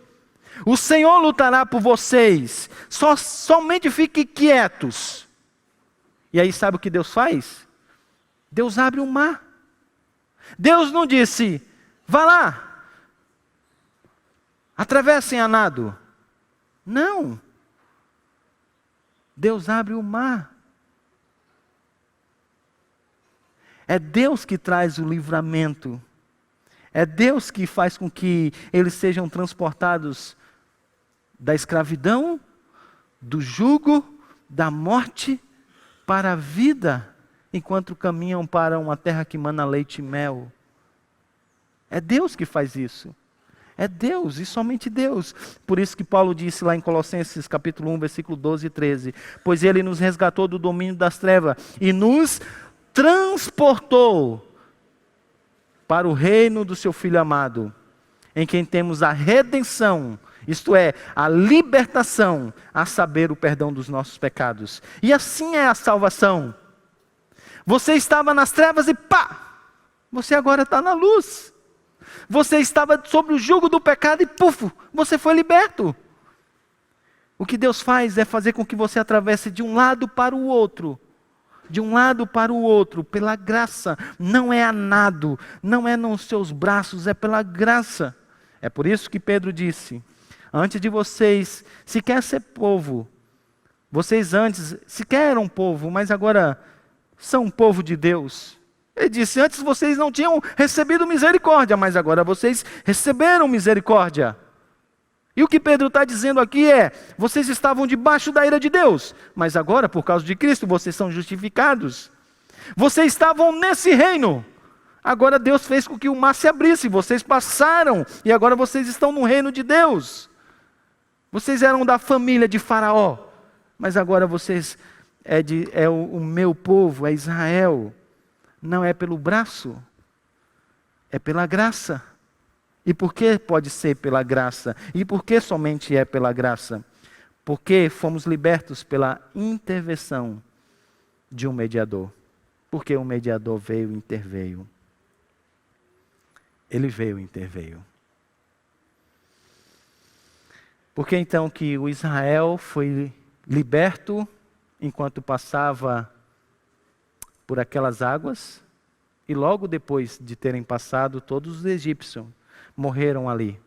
O Senhor lutará por vocês, somente fiquem quietos. E aí sabe o que Deus faz? Deus abre o mar. Deus não disse, vá lá, atravessem a nado. Não. Deus abre o mar. É Deus que traz o livramento. É Deus que faz com que eles sejam transportados da escravidão, do jugo, da morte, para a vida, enquanto caminham para uma terra que mana leite e mel. É Deus que faz isso. É Deus e somente Deus. Por isso que Paulo disse lá em Colossenses capítulo 1, versículo 12 e 13. Pois Ele nos resgatou do domínio das trevas e nos transportou para o reino do seu Filho amado, em quem temos a redenção, isto é, a libertação, a saber, o perdão dos nossos pecados. E assim é a salvação. Você estava nas trevas e pá! Você agora está na luz. Você estava sob o jugo do pecado e puf! Você foi liberto. O que Deus faz é fazer com que você atravesse de um lado para o outro. De um lado para o outro, pela graça. Não é a nado, não é nos seus braços, é pela graça. É por isso que Pedro disse, antes de vocês sequer ser povo, vocês antes sequer eram povo, mas agora são um povo de Deus. Ele disse, antes vocês não tinham recebido misericórdia, mas agora vocês receberam misericórdia. E o que Pedro está dizendo aqui é, vocês estavam debaixo da ira de Deus, mas agora, por causa de Cristo, vocês são justificados. Vocês estavam nesse reino, agora Deus fez com que o mar se abrisse, vocês passaram, e agora vocês estão no reino de Deus. Vocês eram da família de Faraó, mas agora vocês o meu povo, é Israel. Não é pelo braço, é pela graça. E por que pode ser pela graça? E por que somente é pela graça? Porque fomos libertos pela intervenção de um mediador. Porque o mediador veio e interveio. Ele veio e interveio. Por que então que o Israel foi liberto enquanto passava por aquelas águas? E logo depois de terem passado, todos os egípcios morreram ali.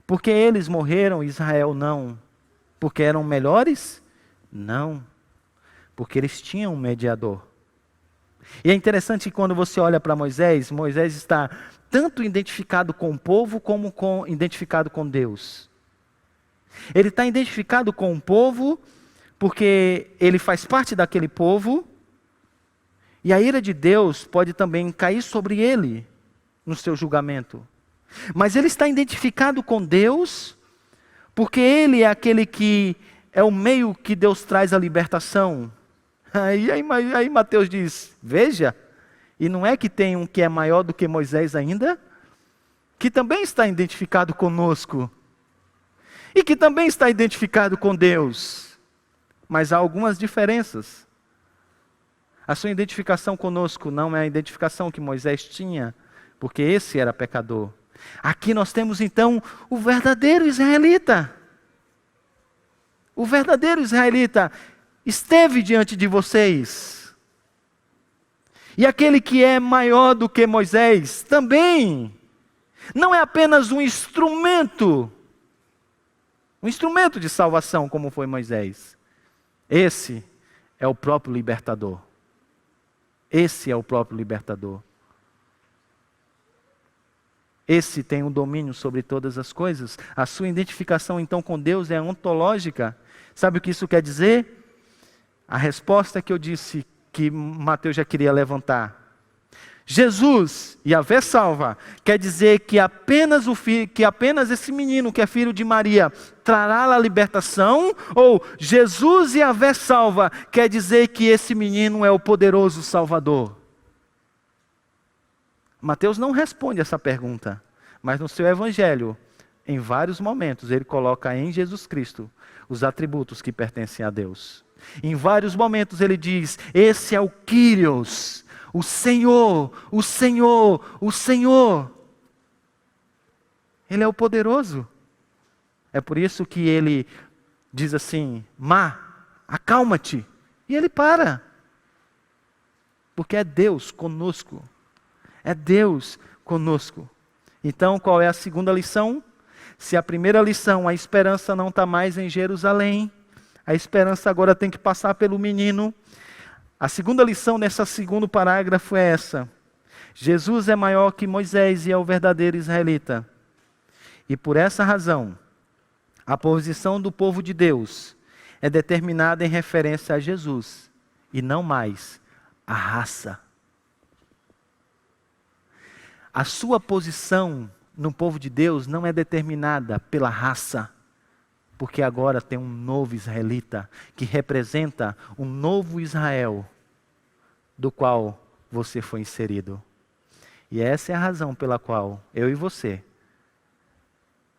Porque eles morreram, Israel não. Porque eram melhores? Não. Porque eles tinham um mediador. E é interessante que quando você olha para Moisés, Moisés está tanto identificado com o povo como identificado com Deus. Ele está identificado com o povo porque ele faz parte daquele povo, e a ira de Deus pode também cair sobre ele no seu julgamento. Mas ele está identificado com Deus, porque ele é aquele que é o meio que Deus traz a libertação. Aí Mateus diz, veja, e não é que tem um que é maior do que Moisés ainda, que também está identificado conosco, e que também está identificado com Deus. Mas há algumas diferenças. A sua identificação conosco não é a identificação que Moisés tinha, porque esse era pecador. Aqui nós temos então o verdadeiro israelita. O verdadeiro israelita esteve diante de vocês. E aquele que é maior do que Moisés também. Não é apenas um instrumento de salvação como foi Moisés. Esse é o próprio libertador. Esse é o próprio libertador. Esse tem o domínio sobre todas as coisas. A sua identificação então com Deus é ontológica. Sabe o que isso quer dizer? A resposta que eu disse que Mateus já queria levantar. Jesus, Yahvé salva, quer dizer que apenas esse menino que é filho de Maria trará a libertação? Ou Jesus, Yahvé salva, quer dizer que esse menino é o poderoso Salvador? Mateus não responde essa pergunta, mas no seu evangelho, em vários momentos, ele coloca em Jesus Cristo os atributos que pertencem a Deus. Em vários momentos ele diz: esse é o Kyrios, o Senhor, o Senhor, o Senhor. Ele é o poderoso. É por isso que ele diz assim: Má, acalma-te. E ele para. Porque é Deus conosco. É Deus conosco. Então, qual é a segunda lição? Se a primeira lição, a esperança não está mais em Jerusalém, a esperança agora tem que passar pelo menino. A segunda lição nesse segundo parágrafo é essa: Jesus é maior que Moisés e é o verdadeiro israelita. E por essa razão, a posição do povo de Deus é determinada em referência a Jesus e não mais a raça. A sua posição no povo de Deus não é determinada pela raça, porque agora tem um novo israelita que representa um novo Israel, do qual você foi inserido. E essa é a razão pela qual eu e você,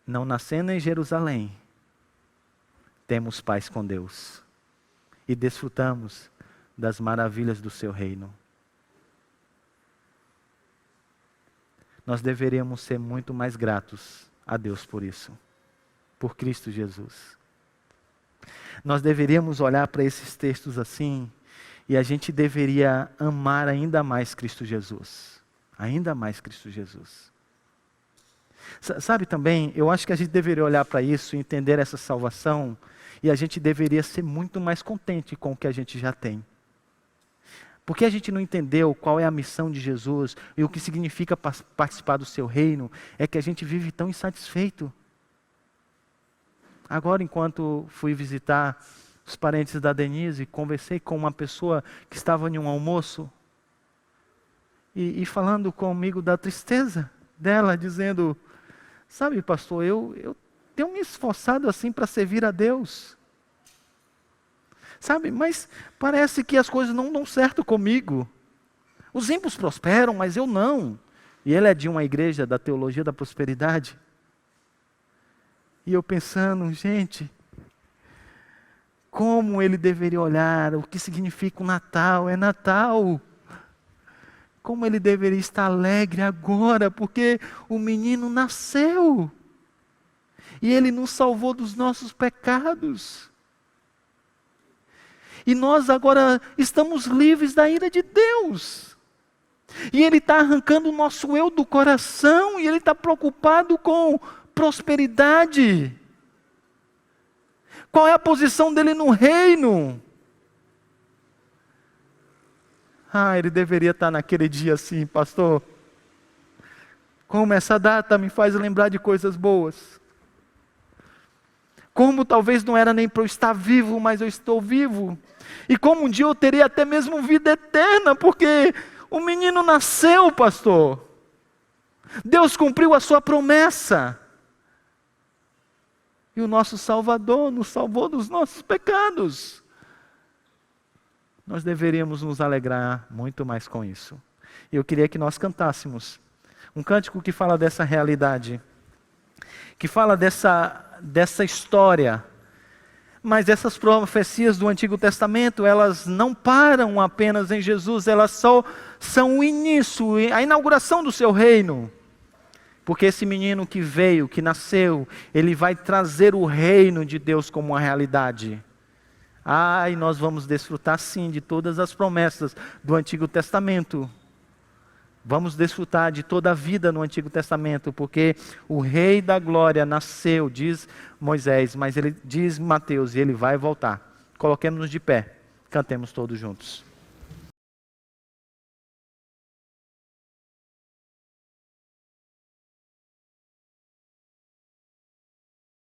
não nascendo em Jerusalém, temos paz com Deus e desfrutamos das maravilhas do seu reino. Nós deveríamos ser muito mais gratos a Deus por isso, por Cristo Jesus. Nós deveríamos olhar para esses textos assim, e a gente deveria amar ainda mais Cristo Jesus. Ainda mais Cristo Jesus. Sabe também, eu acho que a gente deveria olhar para isso e entender essa salvação, e a gente deveria ser muito mais contente com o que a gente já tem. Porque a gente não entendeu qual é a missão de Jesus e o que significa participar do seu reino, é que a gente vive tão insatisfeito. Agora, enquanto fui visitar os parentes da Denise, conversei com uma pessoa que estava em um almoço, e falando comigo da tristeza dela, dizendo: sabe, pastor, eu tenho me esforçado assim para servir a Deus. Sabe, mas parece que as coisas não dão certo comigo. Os ímpios prosperam, mas eu não. E ele é de uma igreja da teologia da prosperidade. E eu pensando, gente, como ele deveria olhar, o que significa o Natal? É Natal. Como ele deveria estar alegre agora, porque o menino nasceu. E ele nos salvou dos nossos pecados. E nós agora estamos livres da ira de Deus. E Ele está arrancando o nosso eu do coração, e Ele está preocupado com prosperidade. Qual é a posição dele no reino? Ele deveria estar naquele dia assim: pastor, como essa data me faz lembrar de coisas boas. Como talvez não era nem para eu estar vivo, mas eu estou vivo. E como um dia eu terei até mesmo vida eterna, porque o menino nasceu, pastor. Deus cumpriu a sua promessa. E o nosso Salvador nos salvou dos nossos pecados. Nós deveríamos nos alegrar muito mais com isso. E eu queria que nós cantássemos um cântico que fala dessa realidade, que fala dessa história. Mas essas profecias do Antigo Testamento, elas não param apenas em Jesus, elas só são o início, a inauguração do seu reino. Porque esse menino que veio, que nasceu, ele vai trazer o reino de Deus como uma realidade. E nós vamos desfrutar sim de todas as promessas do Antigo Testamento. Vamos desfrutar de toda a vida no Antigo Testamento, porque o Rei da Glória nasceu, diz Moisés, mas ele diz Mateus, e ele vai voltar. Coloquemos-nos de pé, cantemos todos juntos.